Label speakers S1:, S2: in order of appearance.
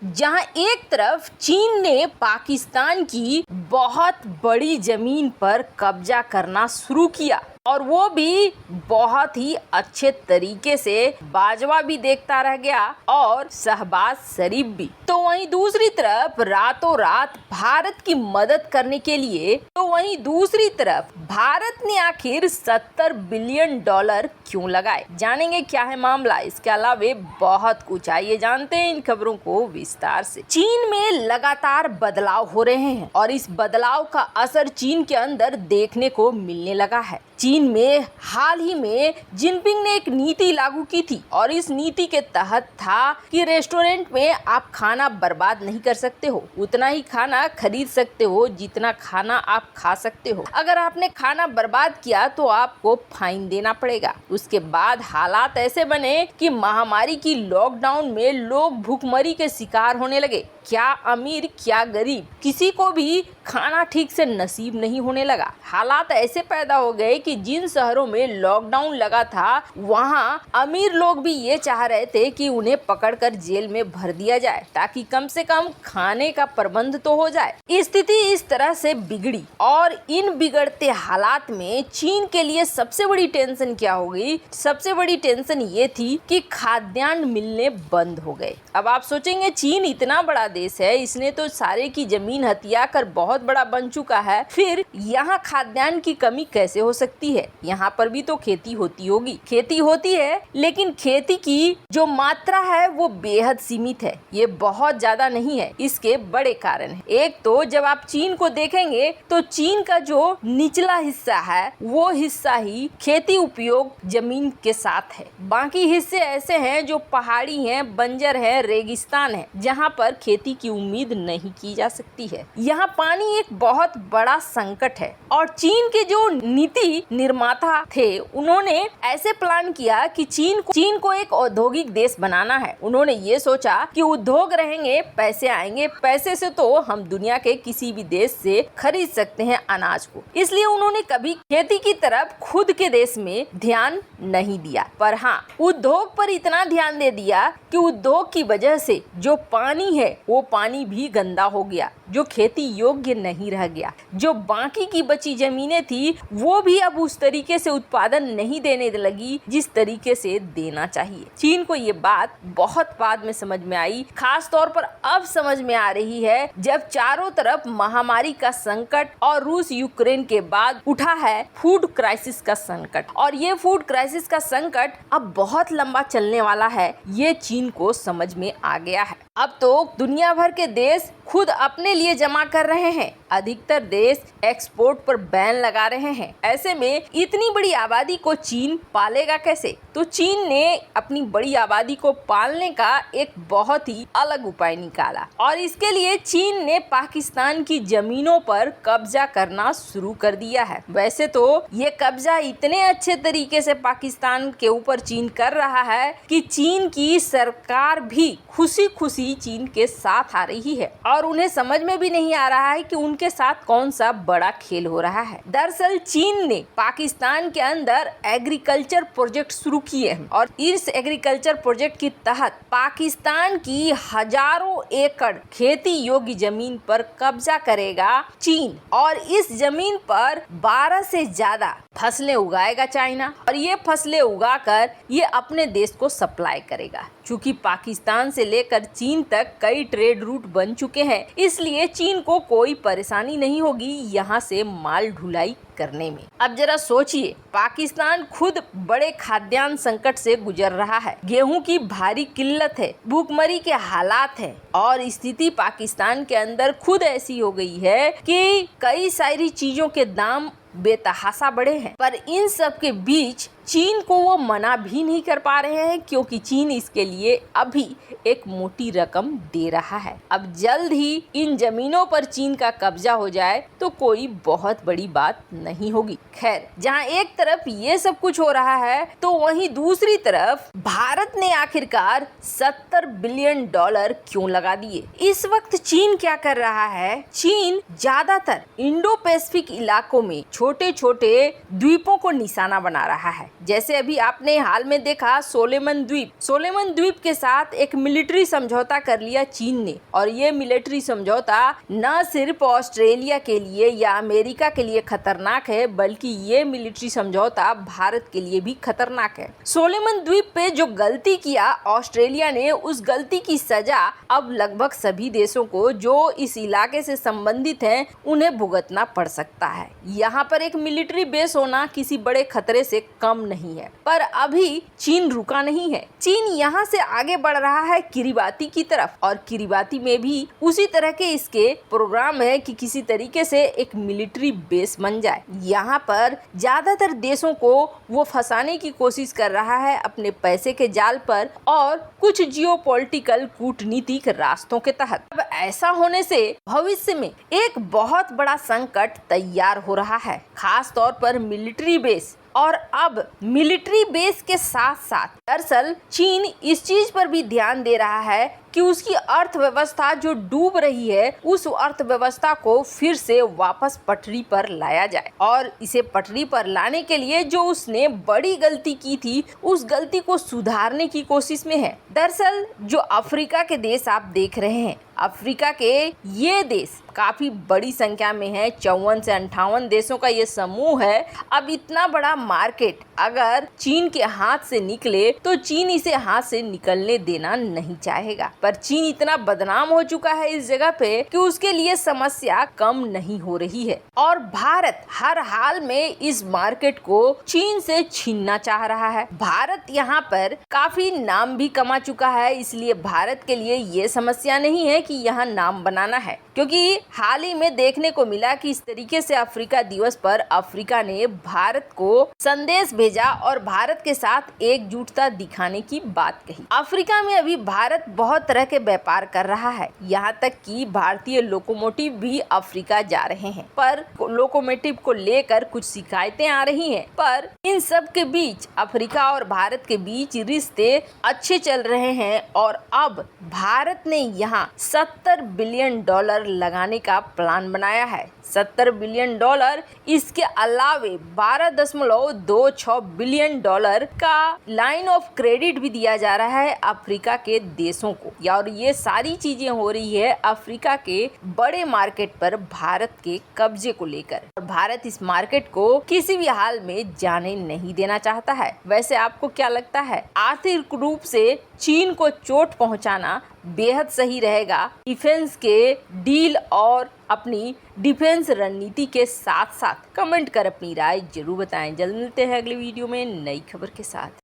S1: जहां एक तरफ चीन ने पाकिस्तान की बहुत बड़ी जमीन पर कब्जा करना शुरू किया और वो भी बहुत ही अच्छे तरीके से, बाजवा भी देखता रह गया और शहबाज शरीफ भी। तो वहीं दूसरी तरफ रातों रात भारत की मदद करने के लिए, भारत ने आखिर $70 बिलियन क्यों लगाए? जानेंगे क्या है मामला, इसके अलावा बहुत कुछ। आइए जानते हैं इन खबरों को विस्तार से। चीन में लगातार बदलाव हो रहे हैं और इस बदलाव का असर चीन के अंदर देखने को मिलने लगा है। चीन में हाल ही में जिनपिंग ने एक नीति लागू की थी और इस नीति के तहत था कि रेस्टोरेंट में आप खाना बर्बाद नहीं कर सकते हो, उतना ही खाना खरीद सकते हो जितना खाना आप खा सकते हो। अगर आपने खाना बर्बाद किया तो आपको फाइन देना पड़ेगा। उसके बाद हालात ऐसे बने कि महामारी की लॉकडाउन में लोग भूखमरी के शिकार होने लगे। क्या अमीर क्या गरीब, किसी को भी खाना ठीक से नसीब नहीं होने लगा। हालात ऐसे पैदा हो गए कि जिन शहरों में लॉकडाउन लगा था वहां अमीर लोग भी ये चाह रहे थे कि उन्हें पकड़कर जेल में भर दिया जाए ताकि कम से कम खाने का प्रबंध तो हो जाए। स्थिति इस तरह से बिगड़ी और इन बिगड़ते हालात में चीन के लिए सबसे बड़ी टेंशन क्या हो गई? सबसे बड़ी टेंशन ये थी कि खाद्यान्न मिलने बंद हो गए। अब आप सोचेंगे चीन इतना बड़ा देश है, इसने तो सारे की जमीन हथिया कर बहुत बड़ा बन चुका है, फिर यहाँ खाद्यान्न की कमी कैसे हो सकती है? यहाँ पर भी तो खेती होती होगी। खेती होती है लेकिन खेती की जो मात्रा है वो बेहद सीमित है, ये बहुत ज्यादा नहीं है। इसके बड़े कारण है। एक तो जब आप चीन को देखेंगे तो चीन का जो निचला हिस्सा है वो हिस्सा ही खेती उपयोग जमीन के साथ है। बाकी हिस्से ऐसे हैं जो पहाड़ी हैं, बंजर है, रेगिस्तान है, जहाँ पर खेती की उम्मीद नहीं की जा सकती है। यहाँ पानी एक बहुत बड़ा संकट है और चीन के जो नीति निर्माता थे उन्होंने ऐसे प्लान किया कि चीन को एक औद्योगिक देश बनाना है। उन्होंने ये सोचा कि उद्योग रहेंगे, पैसे आएंगे, पैसे से तो हम दुनिया के किसी भी देश से खरीद सकते हैं अनाज को। इसलिए उन्होंने कभी खेती की तरफ खुद के देश में ध्यान नहीं दिया, पर हाँ उद्योग पर इतना ध्यान दे दिया कि उद्योग की वजह से जो पानी है वो पानी भी गंदा हो गया, जो खेती योग्य नहीं रह गया। जो बाकी की बची जमीनें थी वो भी अब उस तरीके से उत्पादन नहीं देने लगी जिस तरीके से देना चाहिए। चीन को ये बात बहुत बाद में समझ में आई, खास तौर पर अब समझ में आ रही है जब चारों तरफ महामारी का संकट और रूस यूक्रेन के बाद उठा है फूड क्राइसिस का संकट। और ये फूड क्राइसिस का संकट अब बहुत लंबा चलने वाला है, ये चीन को समझ में आ गया है। अब तो दुनिया भर के देश खुद अपने लिए जमा कर रहे हैं, अधिकतर देश एक्सपोर्ट पर बैन लगा रहे हैं। ऐसे में इतनी बड़ी आबादी को चीन पालेगा कैसे? तो चीन ने अपनी बड़ी आबादी को पालने का एक बहुत ही अलग उपाय निकाला और इसके लिए चीन ने पाकिस्तान की जमीनों पर कब्जा करना शुरू कर दिया है। वैसे तो ये कब्जा इतने अच्छे तरीके से पाकिस्तान के ऊपर चीन कर रहा है कि चीन की सरकार भी खुशी खुशी चीन के साथ आ रही है और उन्हें समझ में भी नहीं आ रहा है कि उनके साथ कौन सा बड़ा खेल हो रहा है। दरअसल चीन ने पाकिस्तान के अंदर एग्रीकल्चर प्रोजेक्ट शुरू किए हैं और इस एग्रीकल्चर प्रोजेक्ट के तहत पाकिस्तान की हजारों एकड़ खेती योग्य जमीन पर कब्जा करेगा चीन और इस जमीन पर 12 से ज्यादा फसलें उगाएगा चाइना और ये फसलें उगाकर ये अपने देश को सप्लाई करेगा। चूंकि पाकिस्तान से लेकर चीन तक कई ट्रेड रूट बन चुके हैं, इसलिए चीन को कोई परेशानी नहीं होगी यहाँ से माल ढुलाई करने में। अब जरा सोचिए, पाकिस्तान खुद बड़े खाद्यान्न संकट से गुजर रहा है, गेहूं की भारी किल्लत है, भूखमरी के हालात है और स्थिति पाकिस्तान के अंदर खुद ऐसी हो गई है कि कई सारी चीजों के दाम बेतहाशा बढ़े हैं। पर इन सब के बीच चीन को वो मना भी नहीं कर पा रहे हैं क्योंकि चीन इसके लिए अभी एक मोटी रकम दे रहा है। अब जल्द ही इन जमीनों पर चीन का कब्जा हो जाए तो कोई बहुत बड़ी बात नहीं होगी। खैर, जहां एक तरफ ये सब कुछ हो रहा है तो वहीं दूसरी तरफ भारत ने आखिरकार $70 बिलियन क्यों लगा दिए? इस वक्त चीन क्या कर रहा है? चीन ज्यादातर इंडो पैसिफिक इलाकों में छोटे छोटे द्वीपों को निशाना बना रहा है। जैसे अभी आपने हाल में देखा सोलेमन द्वीप के साथ एक मिलिट्री समझौता कर लिया चीन ने, और ये मिलिट्री समझौता न सिर्फ ऑस्ट्रेलिया के लिए या अमेरिका के लिए खतरनाक है, बल्कि ये मिलिट्री समझौता भारत के लिए भी खतरनाक है। सोलेमन द्वीप पे जो गलती किया ऑस्ट्रेलिया ने, उस गलती की सजा अब लगभग सभी देशों को जो इस इलाके से संबंधित हैं उन्हें भुगतना पड़ सकता है। यहाँ पर एक मिलिट्री बेस होना किसी बड़े खतरे से कम नहीं है, पर अभी चीन रुका नहीं है। चीन यहाँ से आगे बढ़ रहा है किरिबाती की तरफ, और किरिबाती में भी उसी तरह के इसके प्रोग्राम है कि किसी तरीके से एक मिलिट्री बेस बन जाए। यहाँ पर ज्यादातर देशों को वो फंसाने की कोशिश कर रहा है अपने पैसे के जाल पर और कुछ जियोपॉलिटिकल कूटनीतिक रास्तों के तहत। अब ऐसा होने से भविष्य में एक बहुत बड़ा संकट तैयार हो रहा है, खास तौर पर मिलिट्री बेस। और अब मिलिट्री बेस के साथ साथ दरअसल चीन इस चीज पर भी ध्यान दे रहा है कि उसकी अर्थव्यवस्था जो डूब रही है, उस अर्थव्यवस्था को फिर से वापस पटरी पर लाया जाए। और इसे पटरी पर लाने के लिए जो उसने बड़ी गलती की थी, उस गलती को सुधारने की कोशिश में है। दरअसल जो अफ्रीका के देश आप देख रहे हैं, अफ्रीका के ये देश काफी बड़ी संख्या में है, 54 से 58 देशों का ये समूह है। अब इतना बड़ा मार्केट अगर चीन के हाथ से निकले तो चीन इसे हाथ से निकलने देना नहीं चाहेगा, पर चीन इतना बदनाम हो चुका है इस जगह पे कि उसके लिए समस्या कम नहीं हो रही है। और भारत हर हाल में इस मार्केट को चीन से छीनना चाह रहा है। भारत यहाँ पर काफी नाम भी कमा चुका है, इसलिए भारत के लिए ये समस्या नहीं है कि यहाँ नाम बनाना है, क्योंकि हाल ही में देखने को मिला कि इस तरीके से अफ्रीका दिवस पर अफ्रीका ने भारत को संदेश भेजा और भारत के साथ एकजुटता दिखाने की बात कही। अफ्रीका में अभी भारत बहुत तरह के व्यापार कर रहा है, यहाँ तक कि भारतीय लोकोमोटिव भी अफ्रीका जा रहे हैं, पर लोकोमोटिव को लेकर कुछ शिकायतें आ रही हैं। पर इन सब के बीच अफ्रीका और भारत के बीच रिश्ते अच्छे चल रहे हैं और अब भारत ने यहाँ $70 बिलियन लगाने का प्लान बनाया है। $70 बिलियन। इसके अलावे $12.26 बिलियन का लाइन ऑफ क्रेडिट भी दिया जा रहा है अफ्रीका के देशों को। और ये सारी चीजें हो रही है अफ्रीका के बड़े मार्केट पर भारत के कब्जे को लेकर, और भारत इस मार्केट को किसी भी हाल में जाने नहीं देना चाहता है। वैसे आपको क्या लगता है, आर्थिक रूप से चीन को चोट पहुंचाना बेहद सही रहेगा डिफेंस के डील और अपनी डिफेंस रणनीति के साथ साथ? कमेंट कर अपनी राय जरूर बताएं। जल्द मिलते हैं अगले वीडियो में नई खबर के साथ।